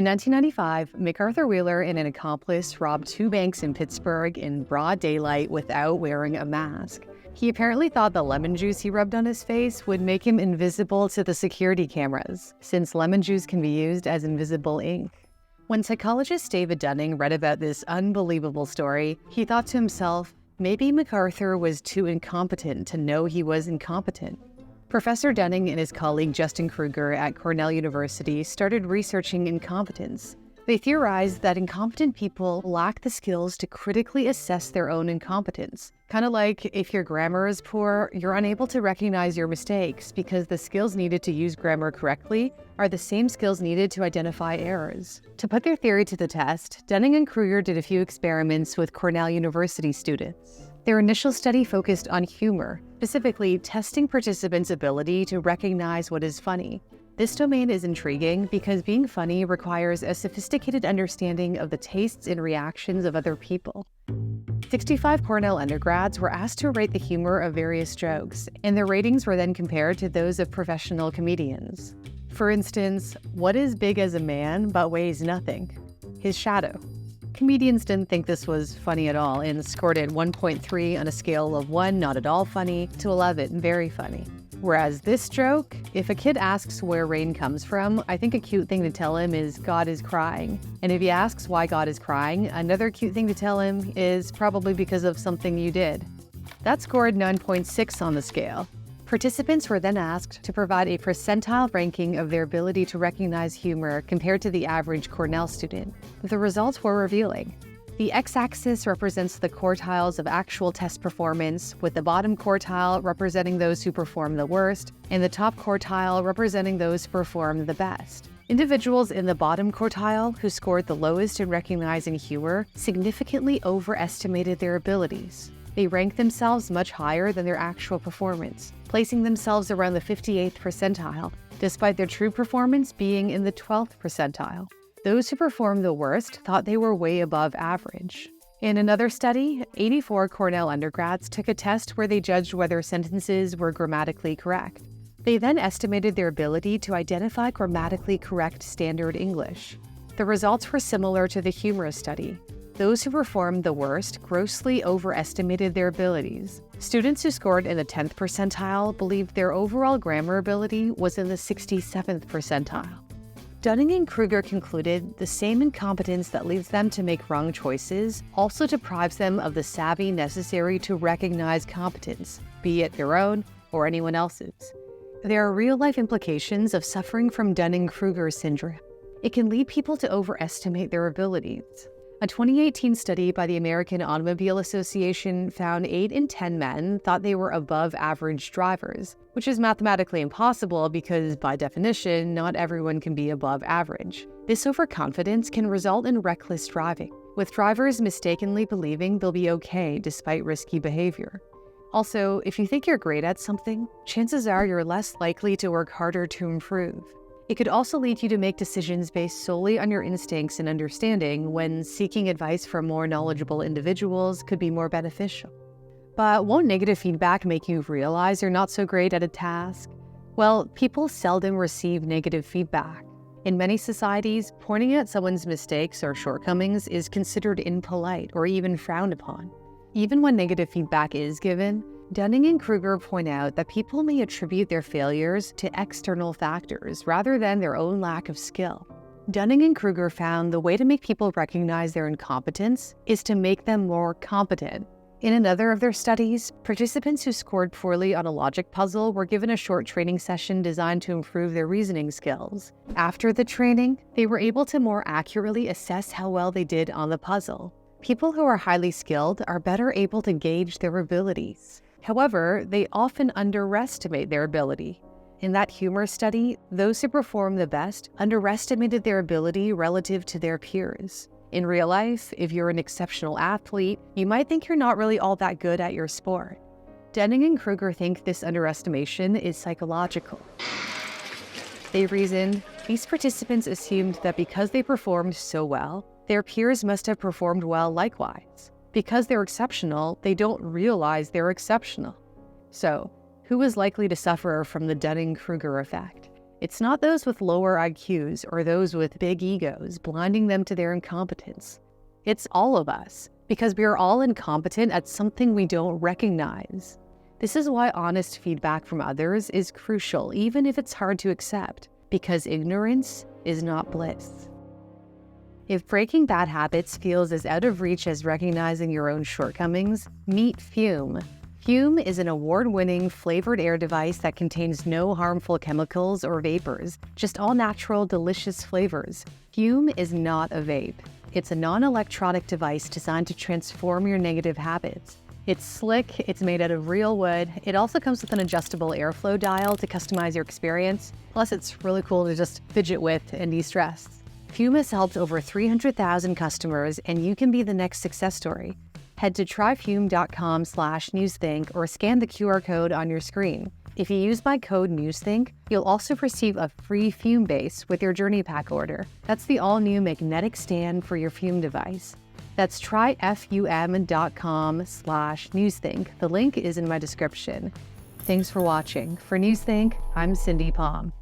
In 1995, MacArthur Wheeler and an accomplice robbed 2 banks in Pittsburgh in broad daylight without wearing a mask. He apparently thought the lemon juice he rubbed on his face would make him invisible to the security cameras, since lemon juice can be used as invisible ink. When psychologist David Dunning read about this unbelievable story, he thought to himself, maybe MacArthur was too incompetent to know he was incompetent. Professor Dunning and his colleague Justin Kruger at Cornell University started researching incompetence. They theorized that incompetent people lack the skills to critically assess their own incompetence. Kind of like if your grammar is poor, you're unable to recognize your mistakes because the skills needed to use grammar correctly are the same skills needed to identify errors. To put their theory to the test, Dunning and Kruger did a few experiments with Cornell University students. Their initial study focused on humor, specifically testing participants' ability to recognize what is funny. This domain is intriguing because being funny requires a sophisticated understanding of the tastes and reactions of other people. 65 Cornell undergrads were asked to rate the humor of various jokes, and their ratings were then compared to those of professional comedians. For instance, what is big as a man but weighs nothing? His shadow. Comedians didn't think this was funny at all and scored it 1.3 on a scale of 1 not at all funny to 11 very funny. Whereas this joke, if a kid asks where rain comes from, I think a cute thing to tell him is God is crying. And if he asks why God is crying, another cute thing to tell him is probably because of something you did. That scored 9.6 on the scale. Participants were then asked to provide a percentile ranking of their ability to recognize humor compared to the average Cornell student. The results were revealing. The x-axis represents the quartiles of actual test performance, with the bottom quartile representing those who perform the worst, and the top quartile representing those who perform the best. Individuals in the bottom quartile, who scored the lowest in recognizing humor, significantly overestimated their abilities. They ranked themselves much higher than their actual performance, placing themselves around the 58th percentile, despite their true performance being in the 12th percentile. Those who performed the worst thought they were way above average. In another study, 84 Cornell undergrads took a test where they judged whether sentences were grammatically correct. They then estimated their ability to identify grammatically correct standard English. The results were similar to the humorous study. Those who performed the worst grossly overestimated their abilities. Students who scored in the 10th percentile believed their overall grammar ability was in the 67th percentile. Dunning and Kruger concluded the same incompetence that leads them to make wrong choices also deprives them of the savvy necessary to recognize competence, be it their own or anyone else's. There are real-life implications of suffering from Dunning-Kruger syndrome. It can lead people to overestimate their abilities. A 2018 study by the American Automobile Association found 8 in 10 men thought they were above average drivers, which is mathematically impossible because, by definition, not everyone can be above average. This overconfidence can result in reckless driving, with drivers mistakenly believing they'll be okay despite risky behavior. Also, if you think you're great at something, chances are you're less likely to work harder to improve. It could also lead you to make decisions based solely on your instincts and understanding when seeking advice from more knowledgeable individuals could be more beneficial. But won't negative feedback make you realize you're not so great at a task? Well, people seldom receive negative feedback. In many societies, pointing out someone's mistakes or shortcomings is considered impolite or even frowned upon. Even when negative feedback is given, Dunning and Kruger point out that people may attribute their failures to external factors rather than their own lack of skill. Dunning and Kruger found the way to make people recognize their incompetence is to make them more competent. In another of their studies, participants who scored poorly on a logic puzzle were given a short training session designed to improve their reasoning skills. After the training, they were able to more accurately assess how well they did on the puzzle. People who are highly skilled are better able to gauge their abilities. However, they often underestimate their ability. In that humor study, those who performed the best underestimated their ability relative to their peers. In real life, if you're an exceptional athlete, you might think you're not really all that good at your sport. Dunning and Kruger think this underestimation is psychological. They reasoned, these participants assumed that because they performed so well, their peers must have performed well likewise. Because they're exceptional, they don't realize they're exceptional. So, who is likely to suffer from the Dunning-Kruger effect? It's not those with lower IQs or those with big egos blinding them to their incompetence. It's all of us, because we are all incompetent at something we don't recognize. This is why honest feedback from others is crucial, even if it's hard to accept, because ignorance is not bliss. If breaking bad habits feels as out of reach as recognizing your own shortcomings, meet Fume. Fume is an award-winning flavored air device that contains no harmful chemicals or vapors, just all-natural, delicious flavors. Fume is not a vape. It's a non-electronic device designed to transform your negative habits. It's slick, it's made out of real wood. It also comes with an adjustable airflow dial to customize your experience. Plus, it's really cool to just fidget with and de-stress. Fume has helped over 300,000 customers, and you can be the next success story. Head to tryfume.com/newsthink or scan the QR code on your screen. If you use my code Newsthink, you'll also receive a free Fume base with your Journey Pack order. That's the all-new magnetic stand for your Fume device. That's tryfum.com/newsthink. The link is in my description. Thanks for watching. For Newsthink, I'm Cindy Pom.